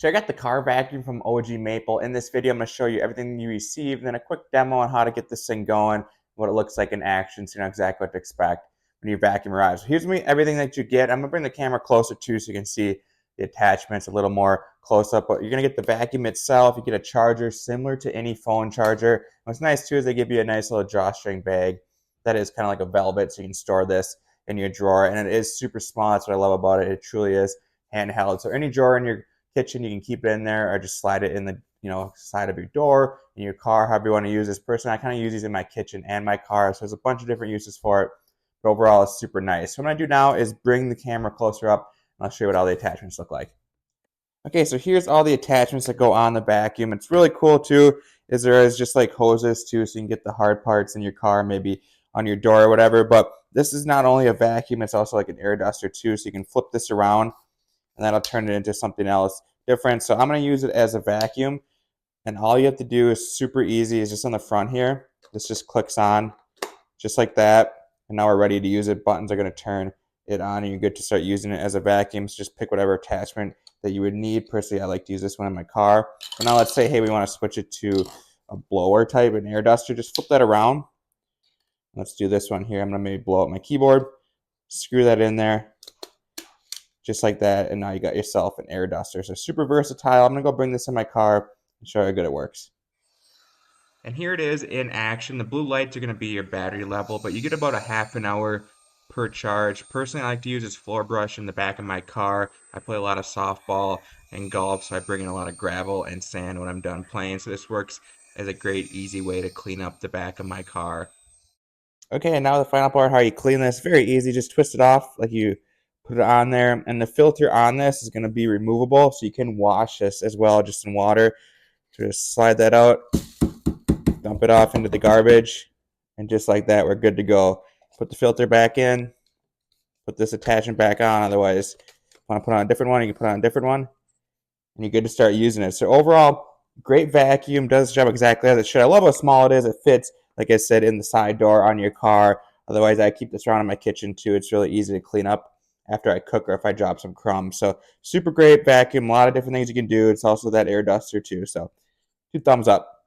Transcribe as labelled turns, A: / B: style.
A: So I got the car vacuum from OGMAPLE. In this video, I'm going to show you everything you receive, and then a quick demo on how to get this thing going, what it looks like in action, so you know exactly what to expect when your vacuum arrives. So here's everything that you get. I'm going to bring the camera closer too so you can see the attachments a little more close up. But you're going to get the vacuum itself. You get a charger similar to any phone charger. What's nice too is they give you a nice little drawstring bag that is kind of like a velvet, so you can store this in your drawer. And it is super small. That's what I love about it. It truly is handheld. So any drawer in your kitchen, you can keep it in there or just slide it in the side of your door, in your car, however you want to use this. Personally, I kind of use these in my kitchen and my car, so there's a bunch of different uses for it, but overall it's super nice. So what I'm going to do now is bring the camera closer up and I'll show you what all the attachments look like. Okay, so here's all the attachments that go on the vacuum. It's really cool too, is there is just like hoses too, so you can get the hard parts in your car, maybe on your door or whatever. But this is not only a vacuum, it's also like an air duster too, so you can flip this around and that'll turn it into something else different. So I'm going to use it as a vacuum, and all you have to do is super easy, is just on the front here. This just clicks on just like that, and now we're ready to use it. Buttons are going to turn it on and you're good to start using it as a vacuum. So just pick whatever attachment that you would need. Personally, I like to use this one in my car. But now let's say, hey, we want to switch it to a blower type, an air duster. Just flip that around. Let's do this one here. I'm going to maybe blow up my keyboard, screw that in there just like that, and now you got yourself an air duster. So super versatile. I'm gonna go bring this in my car and show you how good it works. And here it is in action. The blue lights are gonna be your battery level, but you get about a half an hour per charge. Personally, I like to use this floor brush in the back of my car. I play a lot of softball and golf, so I bring in a lot of gravel and sand when I'm done playing. So this works as a great, easy way to clean up the back of my car. Okay, and now the final part, how you clean this. Very easy. Just twist it off like you put it on there, and the filter on this is going to be removable, so you can wash this as well just in water. So just slide that out, dump it off into the garbage, and just like that, we're good to go. Put the filter back in, put this attachment back on. Otherwise, if you want to put on a different one, you can put on a different one, and you're good to start using it. So overall, great vacuum, does the job exactly as it should. I love how small it is. It fits, like I said, in the side door on your car. Otherwise, I keep this around in my kitchen too. It's really easy to clean up after I cook or if I drop some crumbs. So super great vacuum, a lot of different things you can do. It's also that air duster too. So 2 thumbs up.